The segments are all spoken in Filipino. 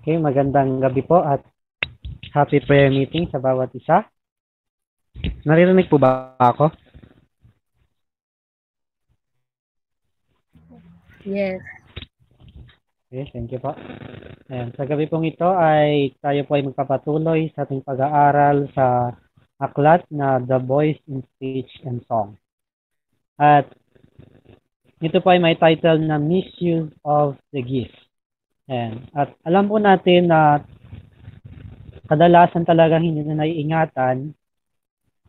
Okay, magandang gabi po at happy prayer meeting sa bawat isa. Naririnig po ba ako? Yes. Okay, thank you po. Ayan, sa gabi pong ito ay tayo po ay magpapatuloy sa ating pag-aaral sa aklat na The Voice in Speech and Song. At ito po ay may title na Misuse of the Gift. Ayan. At alam po natin na kadalasan talagang hindi na naiingatan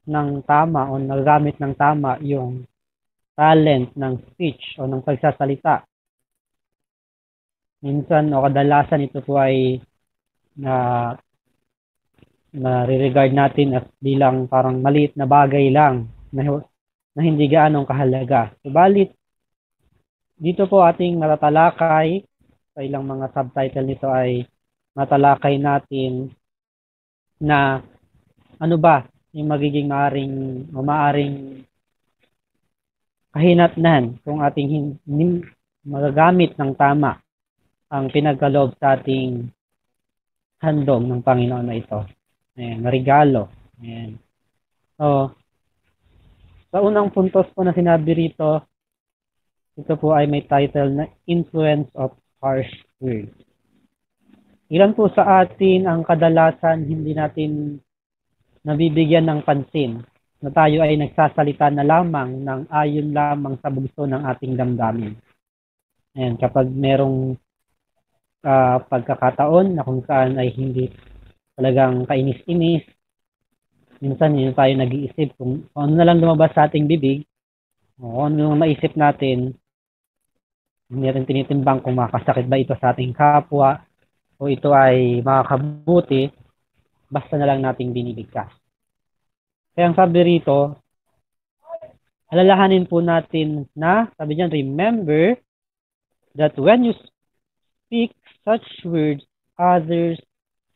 ng tama o nagamit ng tama yung talent ng speech o ng pagsasalita. Minsan o kadalasan ito po ay na-regard natin as bilang parang maliit na bagay lang na hindi gaanong kahalaga. Subalit, dito po ating matatalakay sa ilang mga subtitle nito ay matalakay natin na ano ba yung magiging maaring kahinatnan kung ating magagamit ng tama ang pinagkaloob sa ating handog ng Panginoon na ito. Ayan, regalo. Ayan. So, sa unang puntos po na sinabi rito, ito po ay may title na Influence of Harsh Words. Ilan po sa atin ang kadalasan hindi natin nabibigyan ng pansin na tayo ay nagsasalita na lamang ng ayon lamang sa bugso ng ating damdamin. Ayan, kapag merong pagkakataon na kung saan ay hindi talagang kainis-inis, minsan yun tayo nag-iisip kung ano na lang lumabas sa ating bibig, o ano lang maisip natin, hindi natin tinitimbang kung makakasakit ba ito sa ating kapwa o ito ay makakabuti, basta na lang nating binibigkas. Kaya ang sabi rito, alalahanin po natin na, sabi diyan, remember that when you speak such words, others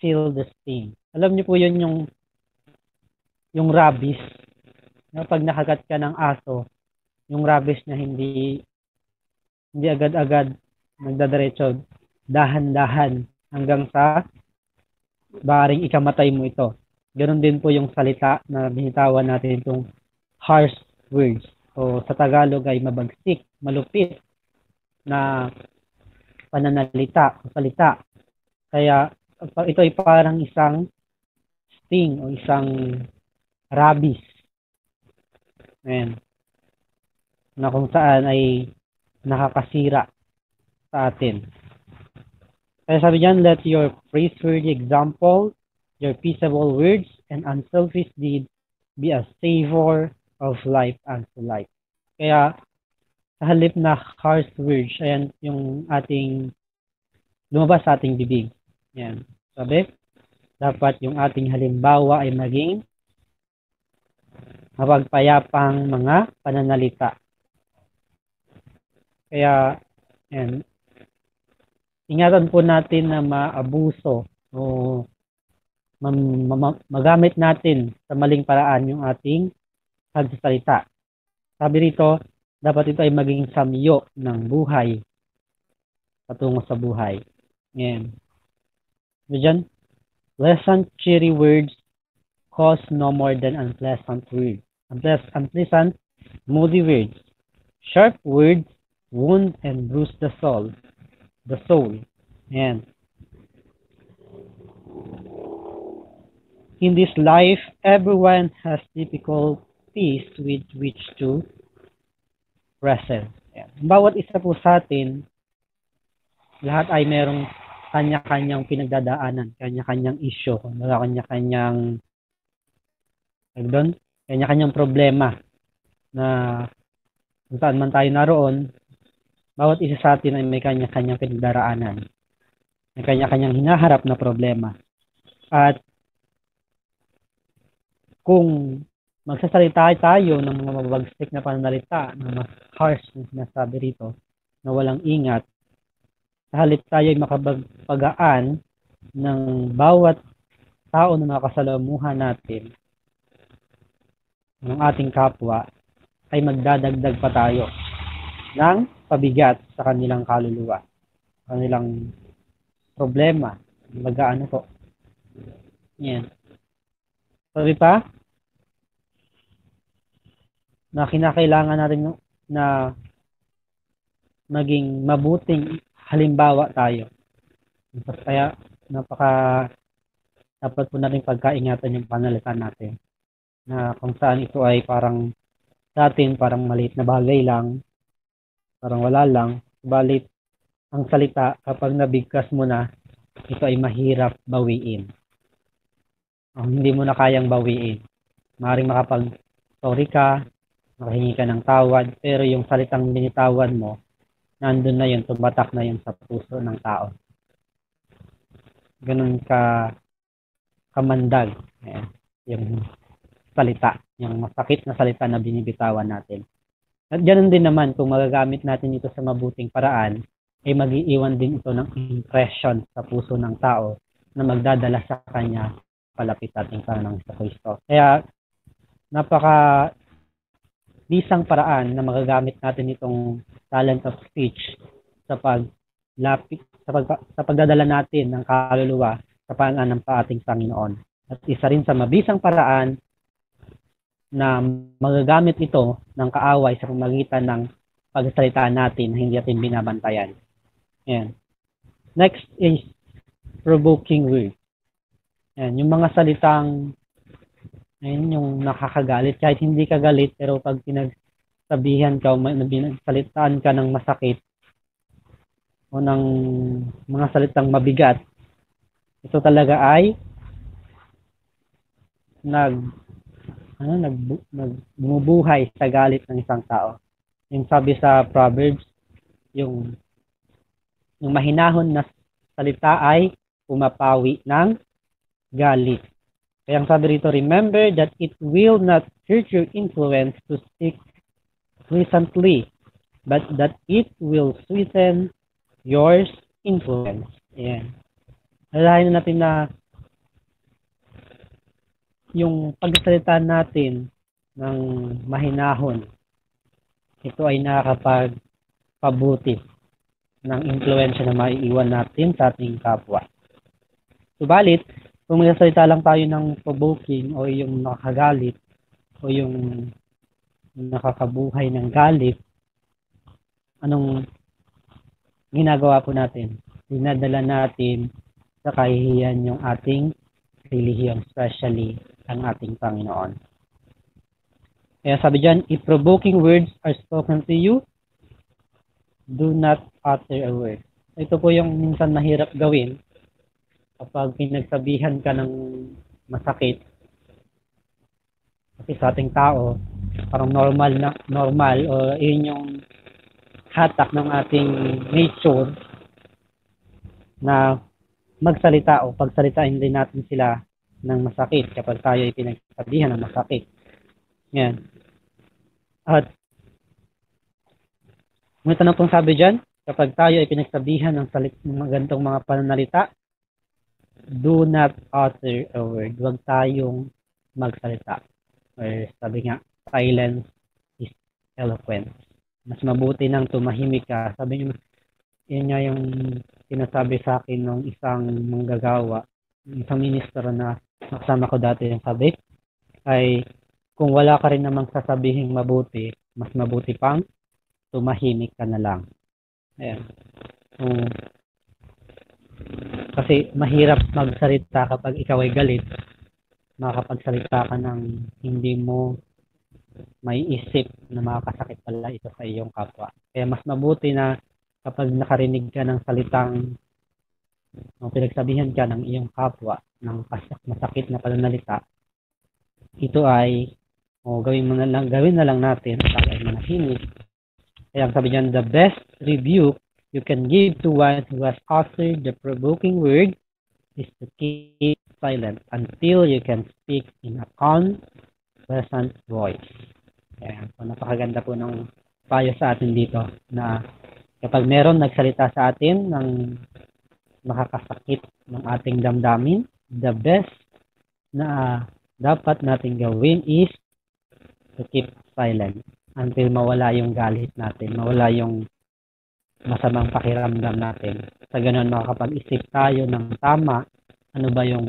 feel the sting. Alam niyo po yun yung rabies. Pag nakagat ka ng aso, yung rabies na hindi agad-agad nagdadiretso, dahan-dahan hanggang sa baring ikamatay mo ito. Ganon din po yung salita na binitawan natin itong harsh words. So sa Tagalog ay mabagsik, malupit na pananalita o salita. Kaya ito ay parang isang sting o isang rabies. Ayan. Na kung saan ay nakakasira sa atin. Kaya sabi diyan, let your praiseworthy example, your peaceable words, and unselfish deeds be a savor of life unto life. Kaya sa halip na harsh words, ayan yung ating lumabas sa ating bibig. Ayan. Sabi, dapat yung ating halimbawa ay maging mapagpayapang mga pananalita. Kaya, ayan, ingatan po natin na maabuso o magamit natin sa maling paraan yung ating pagsasalita. Sabi rito, dapat ito ay maging samyo ng buhay patungo sa buhay. Ayan. Diyan, pleasant, cheery words cause no more than unpleasant words. Unpleasant, moody words. Sharp words wound and bruise the soul. Ayan. In this life, everyone has difficulties with which to wrestle. Ayan. Bawat isa po sa atin, lahat ay merong kanya-kanyang pinagdadaanan, kanya-kanyang issue, kanya-kanyang problema na kung saan man tayo naroon, bawat isa sa atin ay may kanya-kanyang pinagdaraanan. May kanya-kanyang hinaharap na problema. At kung magsasalita tayo ng mga mababagsik na pananalita, na mas harsh na sinasabi rito, na walang ingat, sa halip tayo ay makapagpagaan ng bawat tao na nakasalamuhan natin, ng ating kapwa, ay magdadagdag pa tayo ng pabigat sa kanilang kaluluwa, kanilang problema, Mag-ano po. Yan. Sabi pa, na kinakailangan natin na maging mabuting halimbawa tayo. Kaya dapat po natin pagkaingatan yung panalitan natin. Na kung saan ito ay parang sa atin, parang maliit na bagay lang, parang wala lang. Subalit, ang salita, kapag nabigkas mo na, ito ay mahirap bawiin. Hindi mo na kayang bawiin. Maaaring sorry ka, makahingi ka ng tawad, pero yung salitang binitawan mo, nandun na yun, tumatak na yun sa puso ng tao. Ganun kamandag. Yung salita, yung masakit na salita na binibitawan natin. At ganoon din naman, kung magagamit natin ito sa mabuting paraan, ay mag-iiwan din ito ng impression sa puso ng tao na magdadala sa kanya palapit ating Panginoong Kristo. Kaya, bisang paraan na magagamit natin itong talent of speech sa pagdadala natin ng kaluluwa sa pangangailangan ng ating Panginoon. At isa rin sa mabisang paraan na magagamit ito ng kaaway sa pamamagitan ng pagsalita natin na hindi natin binabantayan. Ayan. Next is provoking words. Ayan, yung mga salitang yung nakakagalit. Kahit hindi ka galit, pero pag pinagsabihan ka o salitaan ka ng masakit o ng mga salitang mabigat, ito talaga ay bumubuhay sa galit ng isang tao. Yung sabi sa Proverbs, yung mahinahon na salita ay pumapawi ng galit. Kaya ang sabi rito, remember that it will not hurt your influence to speak pleasantly, but that it will sweeten your influence. Ayan. Alalahanin natin na yung pagsalita natin ng mahinahon, ito ay nakakapagpabuti ng influensya na maiiwan natin sa ating kapwa. Subalit, kung magsasalita lang tayo ng provoking o yung nakakagalit o yung nakakabuhay ng galit, anong ginagawa po natin? Dinadala natin sa kahihiyan yung ating relihiyon, especially ang ating Panginoon. Kaya sabi dyan, if provoking words are spoken to you, do not utter a word. Ito po yung minsan mahirap gawin kapag pinagsabihan ka ng masakit. Kasi sa ating tao, parang normal o yun yung hatak ng ating nature na magsalita o pagsalitain din natin sila ng masakit kapag tayo ay pinagsabihan ng masakit. Yan. At may tanong pong sabi dyan, kapag tayo ay pinagsabihan ng ganitong mga pananalita, do not utter a word. Huwag tayong magsalita. Or sabi nga, silence is eloquence. Mas mabuti nang tumahimik ka. Sabi niyo, yun nga yung sinasabi sa akin ng isang manggagawa, isang ministro na kasama ko dati, yung sabi ay kung wala ka rin namang sasabihing mabuti, mas mabuti pang tumahimik ka na lang. Ayan. Kasi mahirap magsalita kapag ikaw ay galit. Makakapagsalita ka ng hindi mo may isip na makakasakit pala ito sa iyong kapwa. Kaya mas mabuti na kapag nakarinig ka ng salitang pinagsabihan ka ng iyong kapwa ng masakit na pananalita, ito ay gawin na lang natin para ay manahimik. Kaya ang sabi niyan, the best rebuke you can give to one who has uttered the provoking word is to keep silent until you can speak in a calm, pleasant voice. Kaya napakaganda po ng payo sa atin dito na kapag meron nagsalita sa atin ng makakasakit ng ating damdamin, the best na dapat natin gawin is to keep silent until mawala yung galit natin, mawala yung masamang pakiramdam natin. Sa ganun, makakapag-isip tayo ng tama, ano ba yung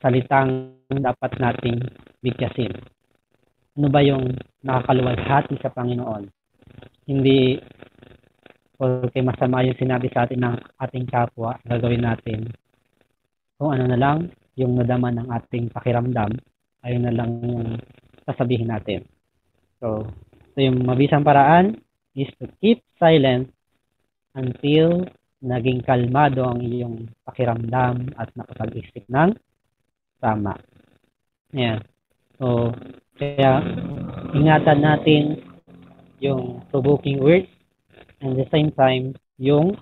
salitang dapat nating bigkasin. Ano ba yung nakakaluwalhati sa Panginoon? Hindi porque masama yung sinabi sa atin ng ating kapwa, gagawin natin. Kung ano na lang yung nadama ng ating pakiramdam, ayun na lang yung sasabihin natin. So yung mabisang paraan is to keep silent until naging kalmado ang iyong pakiramdam at nakapag-isip ng tama. Ayan. So, kaya ingatan natin yung provoking words and at the same time yung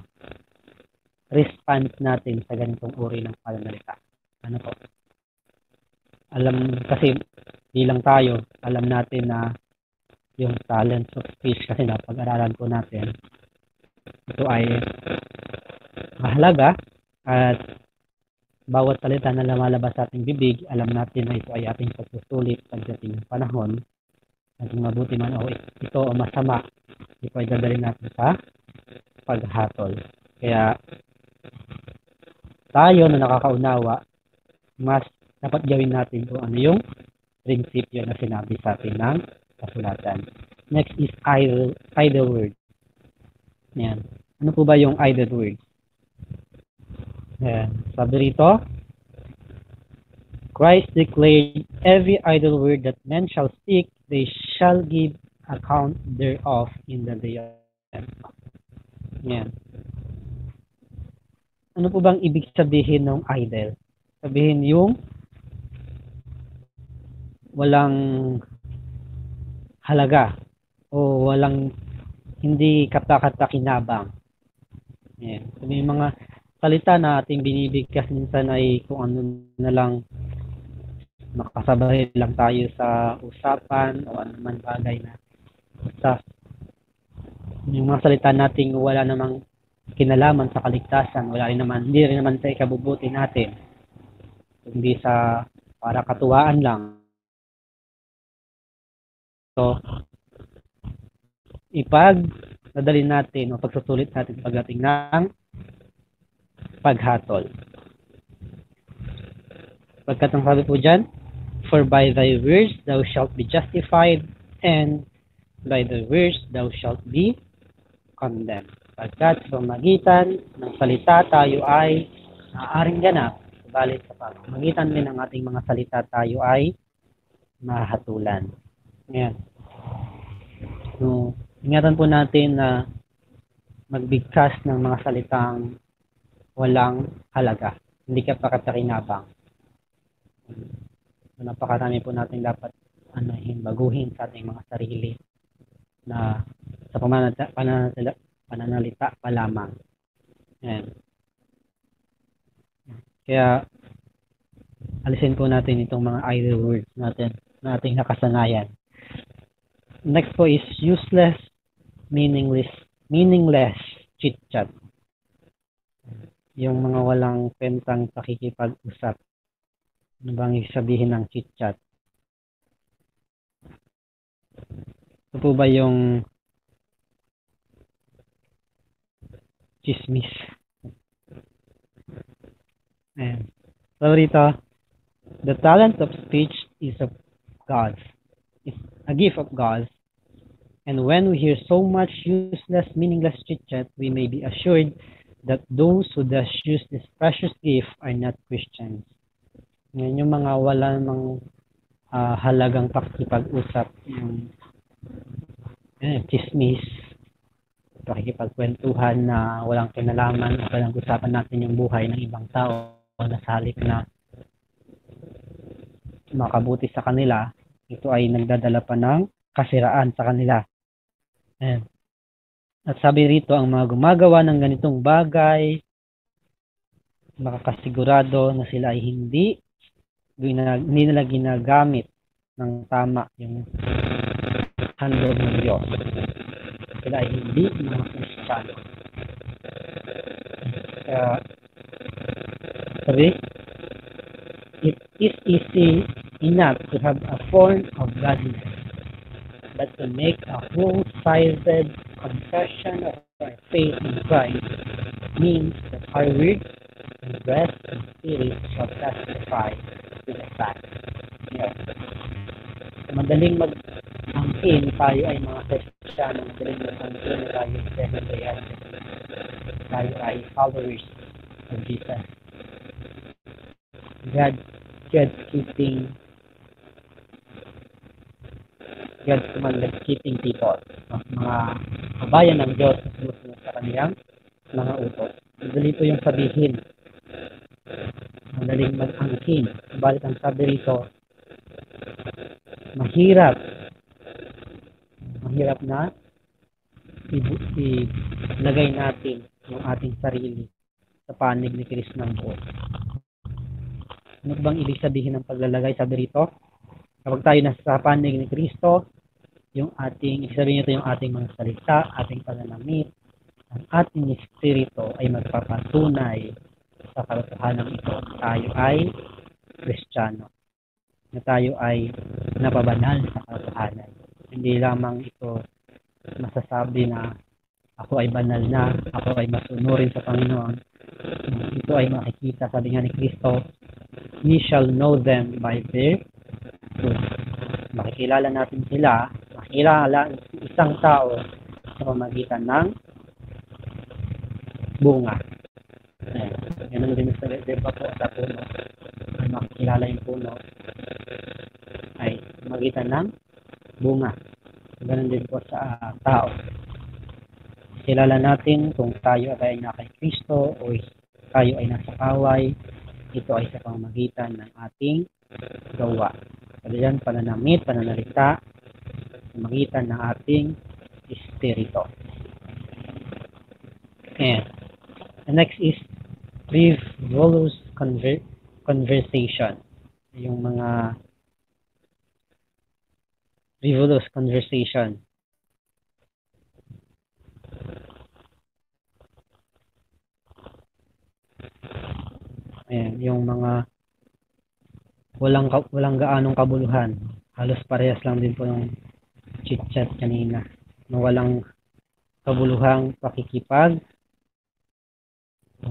response natin sa ganitong uri ng pananalita. Ano po? Alam kasi bilang tayo, alam natin na yung talents of speech kasi napag-aralan po natin. Ito ay mahalaga at bawat salita na lumalabas sa ating bibig, alam natin na ito ay ating pagsusulit pagdating ng panahon. Naging mabuti man o ito o masama, ito ay dadalhin natin sa paghatol. Kaya tayo na nakakaunawa, mas dapat gawin natin kung ano yung prinsipyo na sinabi sa atin ng kasulatan. Next is idle word. Yan. Ano po ba yung idle word? Yan. Sabi rito, Christ declared, every idle word that men shall speak, they shall give account thereof in the day of judgment. Yan. Ano po bang ibig sabihin ng idle? Sabihin yung walang halaga o walang hindi kapakapakinabang. Yan. So, may mga salita na ating binibigkas minsan ay kung ano na lang makasabay lang tayo sa usapan o anuman bagay na basta yung mga salita nating wala namang kinalaman sa kaligtasan, hindi rin naman sa ikabubuti natin, hindi sa para katuwaan lang. So, nadalin natin o pagsusulit natin pagdating ng paghatol. Pagkat ang sabi po dyan, for by thy words thou shalt be justified, and by thy words thou shalt be condemned. Pagkat sa magitan ng salita tayo ay naaaring ganap, subalit sa pamamagitan din ng ating mga salita tayo ay mahatulan. Ayan. So, ingatan po natin na magbigkas ng mga salitang walang halaga, hindi kapakapakinabang. So, napakarami po natin dapat baguhin sa ating mga sarili na sa pananalita pa lamang. Ayan. Kaya alisin po natin itong mga idle words natin na ating nakasanayan. Next po is useless, meaningless chit-chat. Yung mga walang pentang pakikipag-usap. Ano bang ibig sabihin ng chit-chat? Ito po ba yung chismis? Ayan. So rito, the talent of speech is of God. It's a gift of God. And when we hear so much useless, meaningless chit-chat, we may be assured that those who thus use this precious gift are not Christians. Ngayon, yung mga wala namang halagang pakikipag-usap, yung chismis, pakikipagkwentuhan na walang kinalaman, walang usapan natin yung buhay ng ibang tao na sa halip na makabuti sa kanila, ito ay nagdadala pa ng kasiraan sa kanila. Ayan. At sabi rito, ang mga gumagawa ng ganitong bagay, makakasigurado na sila ay hindi nila ginagamit ng tama yung handog ng Diyos. Sila ay hindi mga Kristiyano. Kaya, sabi, it is easy enough to have a form of godliness, but to make a whole-sided confession of our faith in Christ means that our words and breath and spirit shall testify to the fact. Yes. Madaling mag-angkin tayo ay mga Kristiyano, madaling mag-angkin na tayo Seventh-day Adventist. Tayo ay followers of Jesus. God's keeping people, mga kabayan ng Diyos na sumusunod sa kaniyang mga utos. Madali po yung sabihin, madaling mag-angkin. Balit ang sabi rito, mahirap na ilagay natin yung ating sarili sa panig ni Kristo ng buo. Ano bang ibig sabihin ng paglalagay? Sabi rito, kapag tayo nasa panig ni Kristo, ibig sabihin nito yung ating mga salita, ating pananamit, ang ating espiritu ay magpapatunay sa katotohanan ito. Tayo ay Kristiyano. Na tayo ay napabanal sa katotohanan. Hindi lamang ito masasabi na ako ay banal na, ako ay masunurin sa Panginoon. Ito ay makikita, sabi nga ni Kristo, we shall know them by their fruit. Makikilala natin sila, makikilala isang tao sa pamamagitan ng bunga. Ganun din sa diba po sa puno. Ay makikilala yung puno ay magitan ng bunga. Ganun din po sa tao. Kilala natin kung tayo ay nasa Kristo o tayo ay nasa kaway. Ito ay sa pamamagitan ng ating gawa. Sabi yan, pananamit, pananalita, sa pamamagitan ng ating espiritu. And the next is frivolous conversation. Yung mga frivolous conversation. Ayan, yung mga walang gaanong kabuluhan. Halos parehas lang din po yung chit-chat kanina. Walang kabuluhang pakikipag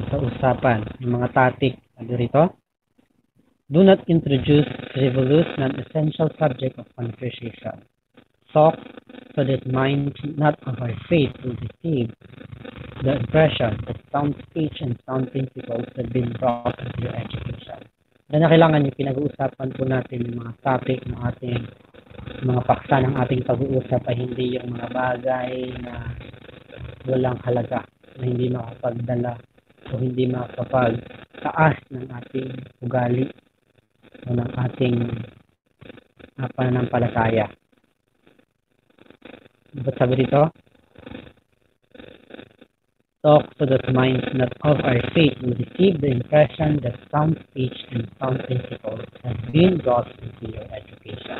sa usapan. Yung mga topic dito. Do not introduce frivolous, non-essential subject of conversation. Talk so that mind not of our faith will deceive the impression that sound speech and sound principles have been brought into your education. Na kailangan yung pinag-uusapan po natin yung mga topic ng ating mga paksa ng ating pag-uusap ay hindi yung mga bagay na walang halaga, na hindi makapagdala o hindi makapagtaas ng ating ugali o ng ating pananampalataya. Ba't sabi dito? Talk so that minds not of our faith will receive the impression that sound speech and sound principles have been brought into your education.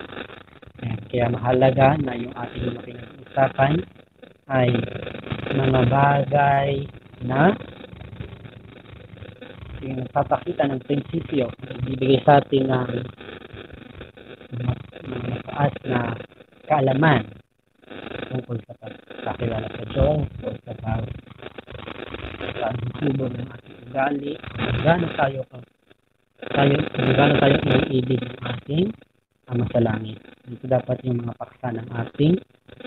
Kaya mahalaga na yung ating mga pinag-uusapan ay mga bagay na yung nagpapakita ng prinsipyo, bibigay sa atin ng mataas na kaalaman tungkol sa pagkakilala sa Diyos o sa pagkubo ng ating ugali, gano'n tayo iibig ng ating Ama sa langit. Ito dapat yung mga paksa ng ating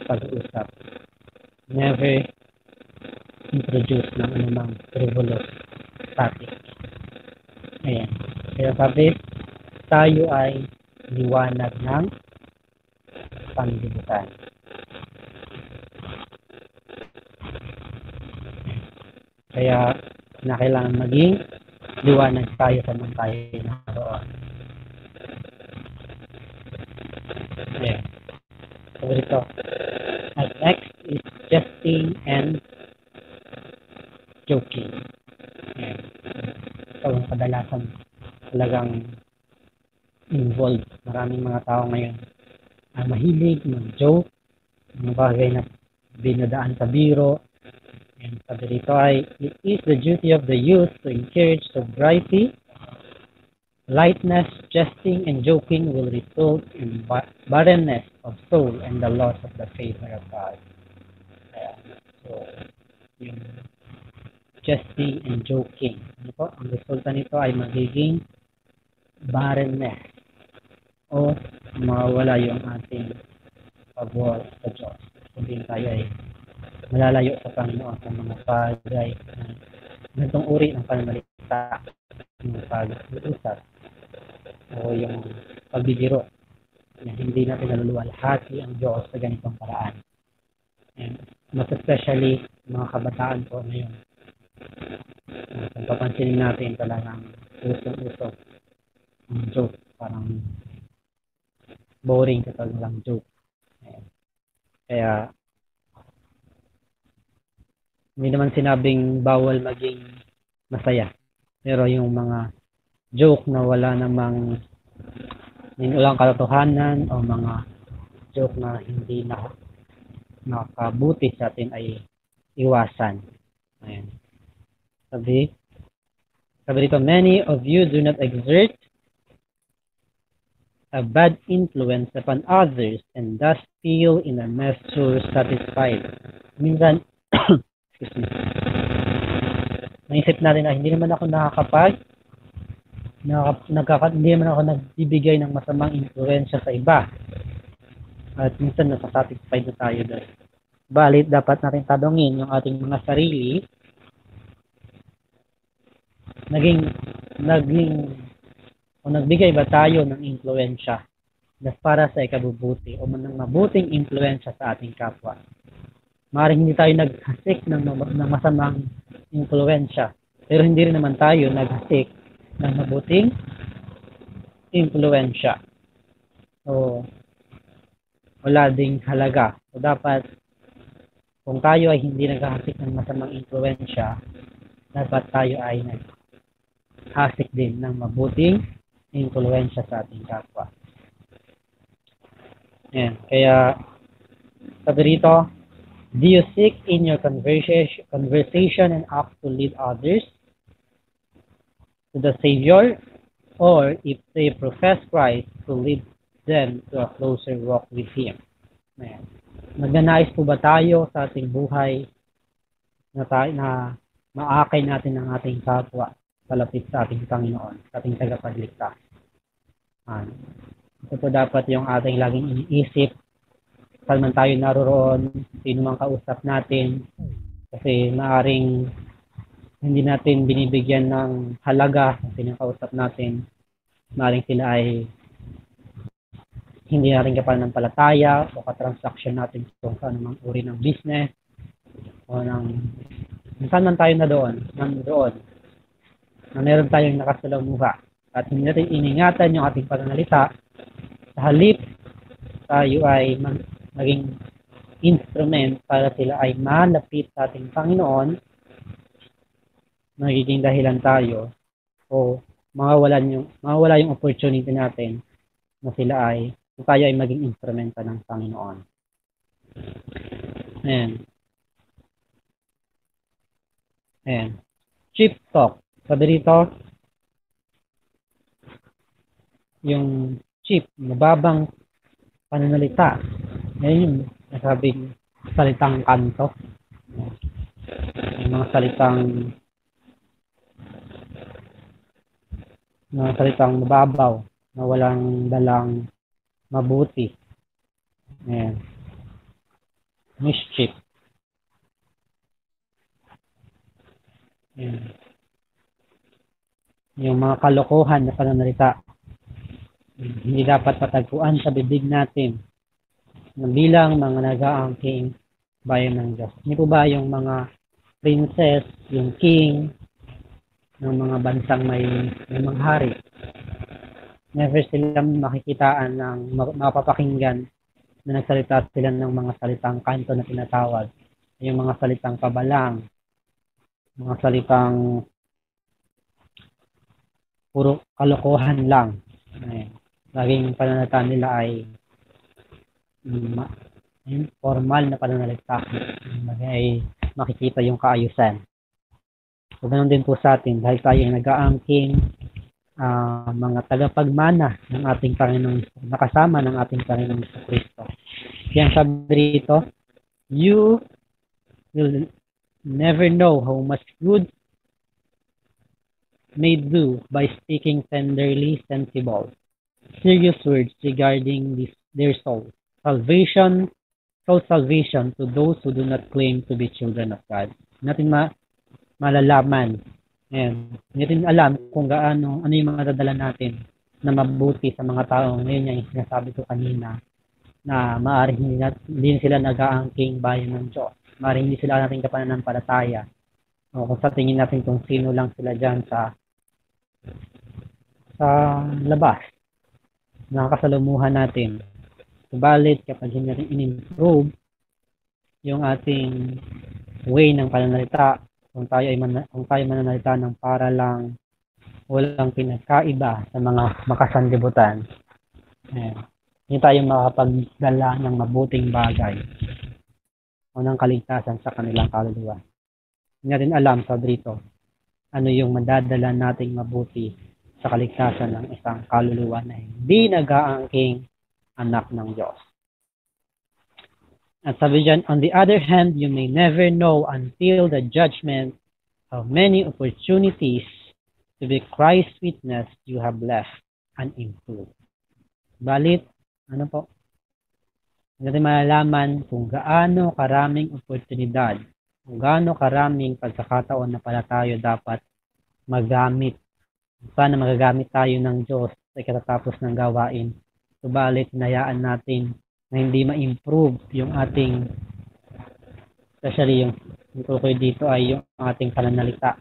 pag-uusap. Never introduce ng anumang frivolous topic. Ayan. Kaya sabi, tayo ay liwanag ng sanlibutan. Kaya kailangan maging liwanag tayo sa mga tayo naroon. Ayan. So ito. At next is jesting and joking. Ayan. So kadalasan talagang involved. Maraming mga tao ngayon mahilig mag-joke, mga bagay na binadaan sa biro. And sabi dito ay, it is the duty of the youth to encourage sobriety. Lightness, jesting, and joking will result in barrenness of soul and the loss of the favor of God. So, yung jesting and joking. Ano po? Ang resulta nito ay magiging barrenness o mawawala yung ating pabor sa Diyos. Sabihin tayo ay malalayo sa Panginoon sa mga bagay na ganitong uri ng pananalita, yung pag-uusap o yung pagbibiro na hindi natin naluluwalhati ang Diyos sa ganitong paraan. And mas especially mga kabataan po ngayon. Kung papansinin natin talagang usong-uso ang joke, parang boring kapag lang joke. Kaya hindi naman sinabing bawal maging masaya. Pero yung mga joke na wala namang walang katotohanan o mga joke na hindi nakabuti sa atin ay iwasan. Ayan. Sabi dito, many of you do not exert a bad influence upon others and thus feel in a measure satisfied. Minsan, excuse me, naisip natin na hindi naman ako hindi naman ako nagbibigay ng masamang influensya sa iba. At minsan nasasatisfied na tayo doon. Balit, dapat natin tanungin yung ating mga sarili, nagbigay ba tayo ng influensya na para sa ikabubuti o ng mabuting influensya sa ating kapwa? Maaaring hindi tayo naghasik ng masamang influensya, pero hindi rin naman tayo naghasik ng mabuting influensya. So, wala ding halaga. So, dapat, kung tayo ay hindi naghahasik ng masamang influensya, dapat tayo ay naghasik din ng mabuting influensya sa ating kapwa. Yan. Kaya, sabi rito, do you seek in your conversation and act to lead others to the Savior, or if they profess Christ, to lead them to a closer walk with Him? Ayan. Nagnanais po ba tayo sa ating buhay na maakay natin ang ating kapwa palapit sa ating Panginoon, sa ating tagapagligtas? Ito po dapat yung ating laging iniisip saan man tayo naroroon, sino mang kausap natin, kasi maaring hindi natin binibigyan ng halaga sa pinakausap natin. Maaring sila ay hindi natin kapananampalataya o katransaksyon natin kung saan mang uri ng business o saan man tayo nandoon na meron tayong nakasalamuha at hindi natin iningatan yung ating pananalita. Sa halip tayo ay maging instrument para sila ay malapit sa ating Panginoon, magiging dahilan tayo o mawawala yung opportunity natin na sila ay tayo ay maging instrumento ng Panginoon. Ayan. Cheap talk. Sabi rito, yung cheap, mababang pananalita. Yan yung nasabing salitang kanto. Yung mga salitang mababaw na walang dalang mabuti. Ayan. Mischief. Ayan. Yung mga kalokohan na pananalita, hindi dapat patagpuan sa bibig natin na bilang mga nag-aangking bayan ng Diyos. Hindi po ba yung mga princess, yung king, ng mga bansang may mga hari, never silang makikitaan ng mapapakinggan na nagsalita sila ng mga salitang kanto na tinatawag, yung mga salitang pabalang, mga salitang puro kalokohan lang. Laging pananalita nila ay formal na pananalita. Ay makikita yung kaayusan. So, ganun din po sa atin dahil tayo nag-aangking mga tagapagmana ng ating Panginoong, nakasama ng ating Panginoong Kristo. Kaya sabi rito, you will never know how much good may do by speaking tenderly sensible, serious words regarding their soul. Soul salvation to those who do not claim to be children of God. Natin malalaman. Ayan. Hindi natin alam kung ano yung mga dadala natin na mabuti sa mga tao. Ngayon yung sinasabi ko kanina na maaaring hindi sila nag-aangking bayan ng Diyos. Maaaring hindi sila nating kapananampalataya. O kung sa tingin natin kung sino lang sila dyan sa labas na kasalumuhan natin. Subalit kapag hindi natin in-improve yung ating way ng pananalita, kung tayo mananalita ng para lang walang pinagkaiba sa mga makasanlibutan, hindi tayo makapagdala ng mabuting bagay o ng kaligtasan sa kanilang kaluluwa. Hindi natin alam sa dito ano yung madadala nating mabuti sa kaligtasan ng isang kaluluwa na hindi nag-aangking anak ng Diyos. At sabi dyan, on the other hand, you may never know until the judgment how many opportunities to be Christ's witness you have left unimproved. Balit, ano po? Hindi natin malalaman kung gaano karaming oportunidad, kung gaano karaming pagkakataon na pala tayo dapat magamit. Sana magagamit tayo ng Diyos sa katatapos ng gawain. Subalit, hinayaan natin na hindi ma-improve yung ating, especially yung tukoy dito ay yung ating pananalita,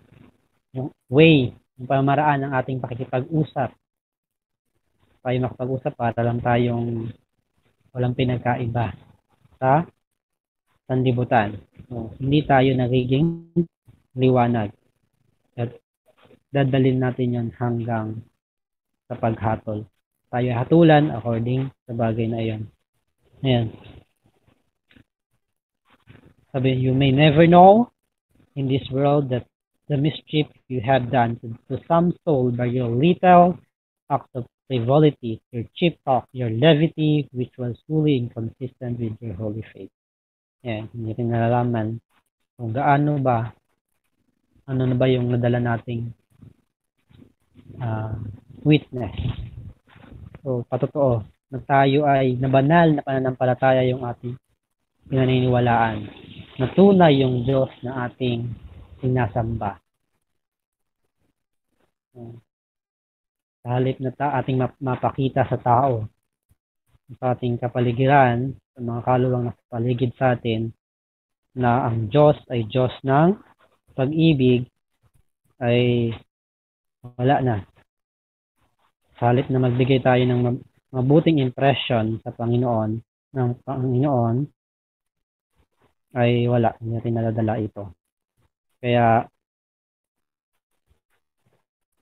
yung way, yung pamamaraan ng ating pakikipag-usap. Tayo makapag-usap para lang tayong walang pinagkaiba sa sanlibutan. So, hindi tayo nagiging liwanag. At dadalhin natin yan hanggang sa paghatol. Tayo hatulan according sa bagay na iyon. Ayan. Sabi, you may never know in this world that the mischief you have done to some soul by your little acts of frivolity, your cheap talk, your levity, which was fully inconsistent with your holy faith. Ayan. Hindi rin nalalaman kung gaano ba, ano na ba yung nadala nating witness. So, patotoo, na tayo ay nabanal na pananampalataya yung ating pinaniniwalaan. Natunay yung Diyos na ating sinasamba. Sa halip na ating mapakita sa tao, sa ating kapaligiran, sa mga kaluluwang nasa paligid sa atin, na ang Diyos ay Diyos ng pag-ibig, ay wala na. Sa halip na magbigay tayo ng mabuting impression sa Panginoon, ng Panginoon, ay wala. Hindi natin nadadala ito. Kaya,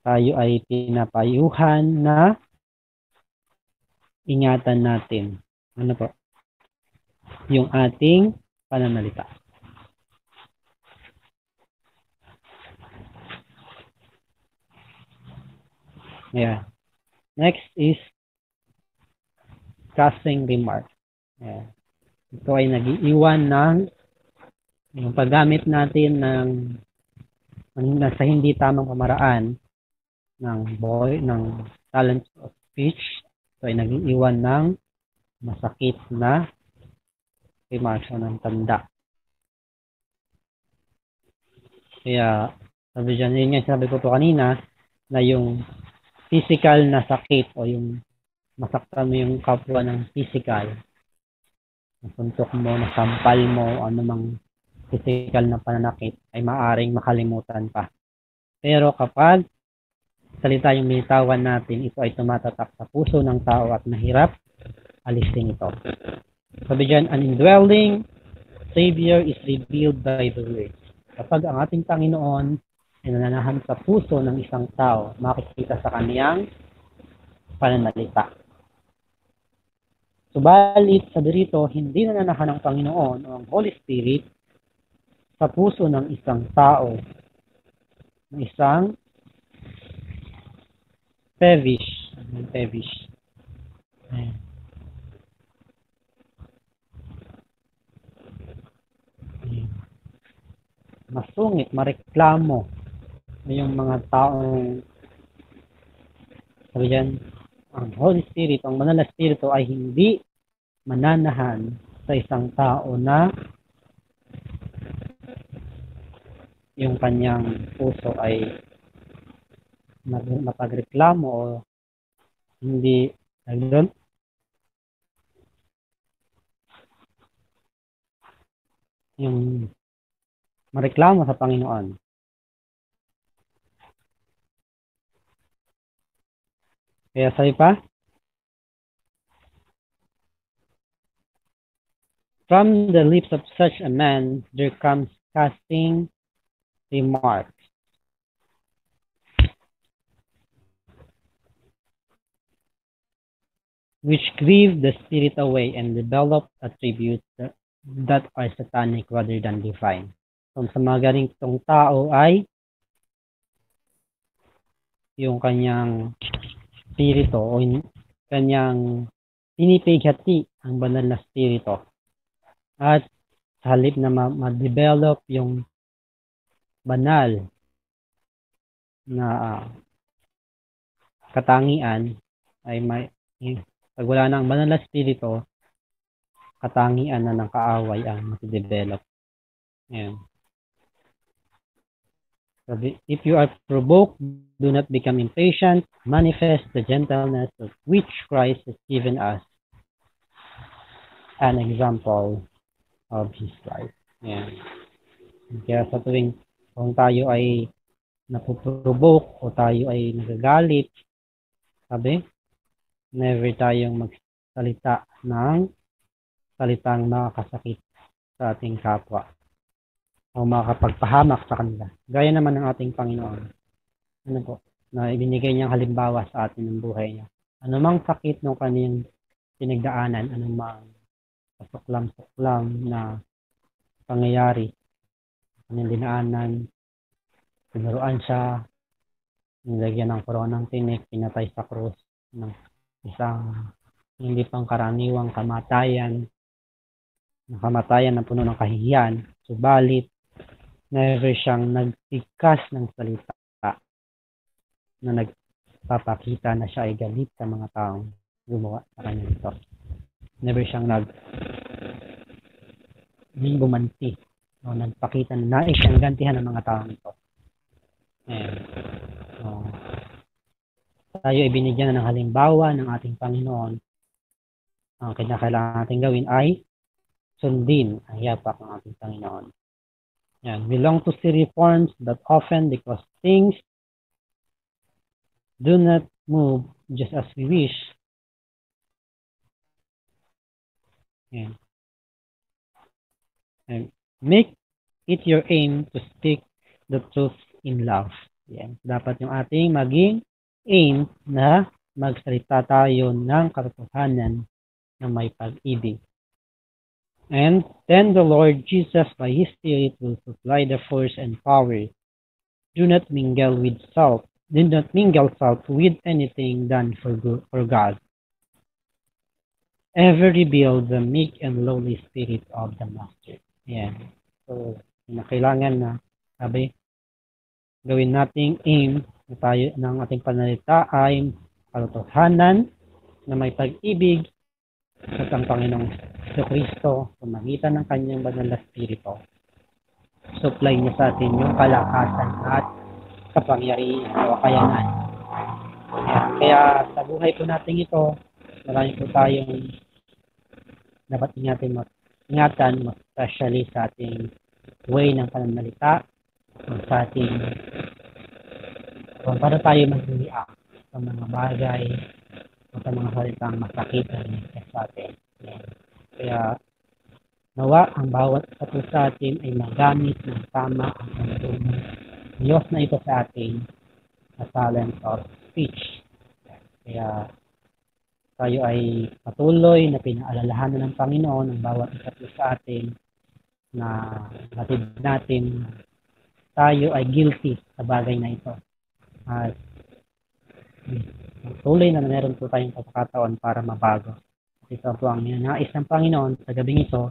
tayo ay pinapayuhan na ingatan natin. Ano po? Yung ating pananalita. Yeah. Next is casting remark. Yeah. Ito ay nag-iwan ng yung paggamit natin ng nasa hindi tamang pamaraan ng talent of speech. Ito ay nag-iwan ng masakit na remarks o ng tanda. Kaya sabi dyan, yun nga sabi ko po kanina, na yung physical na sakit o yung masaktan mo yung kapwa ng physical, nasuntok mo, nasampal mo, anumang physical na pananakit ay maaring makalimutan pa. Pero kapag salita yung binitawan natin, ito ay tumatatak sa puso ng tao at mahirap alisin ito. Sabi dyan, an indwelling Savior is revealed by the word. Kapag ang ating Panginoon ay nananahan sa puso ng isang tao, makikita sa kaniyang pananalita. Subalit, sabi rito, hindi nananahan ng Panginoon o ang Holy Spirit sa puso ng isang tao, ng isang pevish. masungit, mareklamo yung mga taong, sabi dyan, ang Holy Spirit, ang Banal na Espiritu ay hindi mananahan sa isang tao na yung kanyang puso ay mapagreklamo o hindi nagdoon yung mareklamo sa Panginoon. Kaya sabi pa, from the lips of such a man there comes casting remarks, which grieve the spirit away and develop attributes that are satanic rather than divine. So, sa mga ganitong tao ay yung kanyang spirito o kanyang pinipighati ang banal na spirito. At sa halip na ma-develop yung banal na katangian ay pag wala ng banal na spirito, katangian na ng kaaway ang masidevelop. Ayan. So, if you are provoked, do not become impatient. Manifest the gentleness of which Christ has given us an example of His life. Ayan. Kaya sa tuwing kung tayo ay napuprovoke o tayo ay nagagalit, sabi, never tayong magsalita ng salitang makakasakit sa ating kapwa o makakapagpahamak sa kanila. Gaya naman ng ating Panginoon. Ano po? Na ibinigay niyang halimbawa sa atin ng buhay niya. Anumang sakit ng kaniyang pinagdaanan, anumang pasuklam-suklam na pangyayari, kanyang dinaanan, tinuruan siya, nilagyan ng koronang tinik, pinatay sa krus ng isang hindi pangkaraniwang kamatayan, na kamatayan na puno ng kahihiyan. Subalit, never siyang nagtikas ng salita na nagpapakita na siya ay galit sa mga taong gumawa sa kanya nito. Never siyang bumanti o nagpakita na nais siyang gantihan ng mga taong ito. Tayo ay binigyan na ng halimbawa ng ating Panginoon. Ang kinakailangan natin gawin ay sundin ang yapak ng ating Panginoon. Yan. We long to see reforms that often because things do not move just as we wish. Yan. And make it your aim to speak the truth in love. Yan. Dapat yung ating maging aim na magsalita tayo ng katotohanan na may pag-ibig. And then the Lord Jesus by His Spirit will supply the force and power. Do not mingle salt with anything done for God. Ever reveal the meek and lowly spirit of the Master. Yan. So, kailangan na, sabi, gawin nating aim na tayo ng ating panalita ay katotohanan na may pag-ibig at ang Panginoong Kristo sa magitan ng kanyang banal na spirito. Supply niya sa atin yung kalakasan at kapangyarihan o kakayanan. Kaya sa buhay po natin ito, marami po tayong dapat ingatan, especially sa ating way ng pananalita, sa ating kung paano tayo mag-react sa mga bagay o sa mga salitang masakit na nangyayari sa atin. Kaya nawa ang bawat isa sa atin ay magamit ng tama ang pagtulong Diyos na ito sa atin na talent of speech. Kaya tayo ay patuloy na pinaalalahanan ng Panginoon ang bawat isa sa atin na natid natin tayo ay guilty sa bagay na ito. At tuloy na meron po tayong pagkakataon para mabago. At ito po ang ninanais ng Panginoon sa gabing ito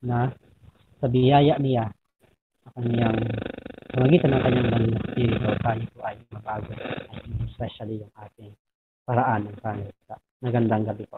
na sa biyaya niya sa magitan ng kanyang banal na spirito, tayo po ay mabago, especially yung ating paraan ng pananalita. Magandang gabi po.